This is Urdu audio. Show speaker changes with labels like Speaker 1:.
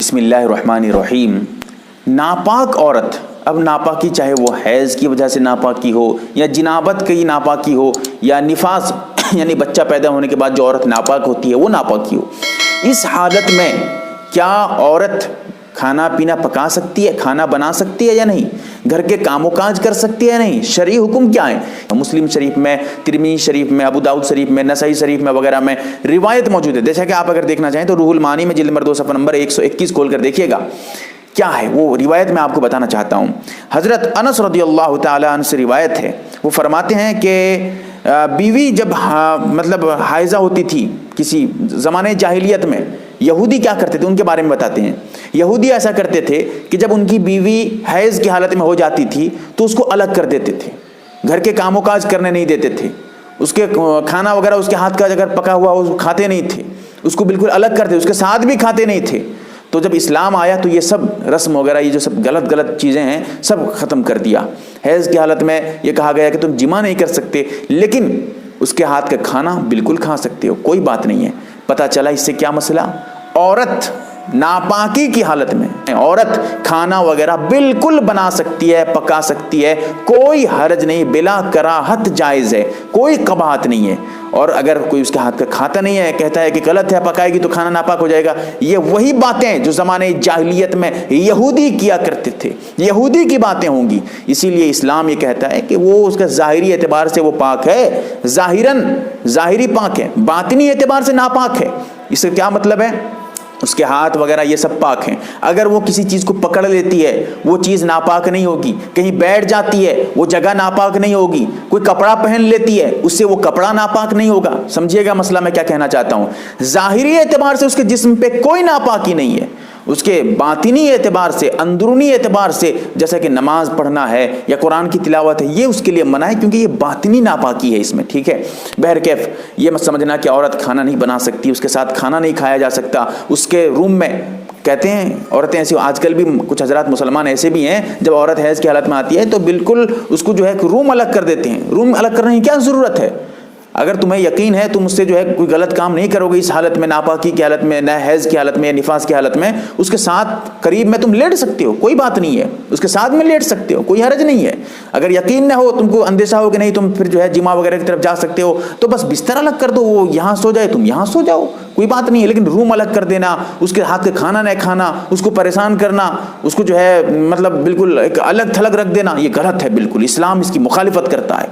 Speaker 1: بسم اللہ الرحمن الرحیم۔ ناپاک عورت، اب ناپاکی چاہے وہ حیض کی وجہ سے ناپاکی ہو یا جنابت کی ناپاکی ہو یا نفاس یعنی بچہ پیدا ہونے کے بعد جو عورت ناپاک ہوتی ہے وہ ناپاکی ہو، اس حالت میں کیا عورت کھانا پینا پکا سکتی ہے، کھانا بنا سکتی ہے یا نہیں، گھر کے کام و کاج کر سکتی ہے یا نہیں، شرعی حکم کیا ہے؟ مسلم شریف میں، ترمذی شریف میں، ابو داؤد شریف میں، نسائی شریف میں وغیرہ میں روایت موجود ہے۔ جیسا کہ آپ اگر دیکھنا چاہیں تو روح المعانی میں جلد نمبر 2 صفحہ نمبر 121 کھول کر دیکھیے گا کیا ہے وہ روایت میں آپ کو بتانا چاہتا ہوں۔ حضرت انس رضی اللہ تعالی عنہ سے روایت ہے، وہ فرماتے ہیں کہ بیوی جب مطلب حائضہ ہوتی تھی کسی زمانے جاہلیت میں، یہودی کیا کرتے تھے ان کے بارے میں بتاتے ہیں۔ یہودی ایسا کرتے تھے کہ جب ان کی بیوی حیض کی حالت میں ہو جاتی تھی تو اس کو الگ کر دیتے تھے، گھر کے کام و کاج کرنے نہیں دیتے تھے، اس کے کھانا وغیرہ اس کے ہاتھ کا اگر پکا ہوا وہ کھاتے نہیں تھے، اس کو بالکل الگ کرتے، اس کے ساتھ بھی کھاتے نہیں تھے۔ تو جب اسلام آیا تو یہ سب رسم وغیرہ، یہ جو سب غلط چیزیں ہیں سب ختم کر دیا۔ حیض کی حالت میں یہ کہا گیا کہ تم جماع نہیں کر سکتے لیکن اس کے ہاتھ کا کھانا بالکل کھا سکتے ہو، کوئی بات نہیں ہے۔ پتہ چلا اس سے کیا مسئلہ؟ عورت ناپاکی کی حالت میں عورت کھانا وغیرہ بالکل بنا سکتی ہے، پکا سکتی ہے، کوئی حرج نہیں، بلا کراہت جائز ہے، کوئی قباحت نہیں ہے۔ اور اگر کوئی اس کے ہاتھ کا کھاتا نہیں ہے، کہتا ہے کہ غلط ہے، پکائے گی تو کھانا ناپاک ہو جائے گا، یہ وہی باتیں جو زمانے جاہلیت میں یہودی کیا کرتے تھے، یہودی کی باتیں ہوں گی۔ اسی لیے اسلام یہ کہتا ہے کہ وہ اس کا ظاہری اعتبار سے وہ پاک ہے، ظاہری پاک ہے، باطنی اعتبار سے ناپاک ہے۔ اس سے کیا مطلب ہے؟ اس کے ہاتھ وغیرہ یہ سب پاک ہیں، اگر وہ کسی چیز کو پکڑ لیتی ہے وہ چیز ناپاک نہیں ہوگی، کہیں بیٹھ جاتی ہے وہ جگہ ناپاک نہیں ہوگی، کوئی کپڑا پہن لیتی ہے اس سے وہ کپڑا ناپاک نہیں ہوگا۔ سمجھیے گا مسئلہ میں کیا کہنا چاہتا ہوں؟ ظاہری اعتبار سے اس کے جسم پہ کوئی ناپاکی نہیں ہے، اس کے باطنی اعتبار سے، اندرونی اعتبار سے، جیسا کہ نماز پڑھنا ہے یا قرآن کی تلاوت ہے، یہ اس کے لیے منع ہے کیونکہ یہ باطنی ناپاکی ہے اس میں، ٹھیک ہے۔ بہرکیف یہ مت سمجھنا کہ عورت کھانا نہیں بنا سکتی، اس کے ساتھ کھانا نہیں کھایا جا سکتا، اس کے روم میں کہتے ہیں عورتیں ایسی، آج کل بھی کچھ حضرات مسلمان ایسے بھی ہیں جب عورت حیض کی حالت میں آتی ہے تو بالکل اس کو جو ہے روم الگ کر دیتے ہیں۔ روم الگ کرنے کی کیا ضرورت ہے؟ اگر تمہیں یقین ہے تم اس سے جو ہے کوئی غلط کام نہیں کرو گے اس حالت میں، ناپاکی کی حالت میں، نہ حیض کی حالت میں یا نفاس کی حالت میں، اس کے ساتھ قریب میں تم لیٹ سکتے ہو، کوئی بات نہیں ہے، اس کے ساتھ میں لیٹ سکتے ہو، کوئی حرج نہیں ہے۔ اگر یقین نہ ہو، تم کو اندیشہ ہو کہ نہیں تم پھر جو ہے جماع وغیرہ کی طرف جا سکتے ہو، تو بس بستر الگ کر دو، وہ یہاں سو جائے تم یہاں سو جاؤ، کوئی بات نہیں ہے۔ لیکن روم الگ کر دینا، اس کے ہاتھ کا کھانا نہ کھانا، اس کو پریشان کرنا، اس کو جو ہے مطلب بالکل ایک الگ تھلگ رکھ دینا، یہ غلط ہے بالکل، اسلام اس کی مخالفت کرتا ہے۔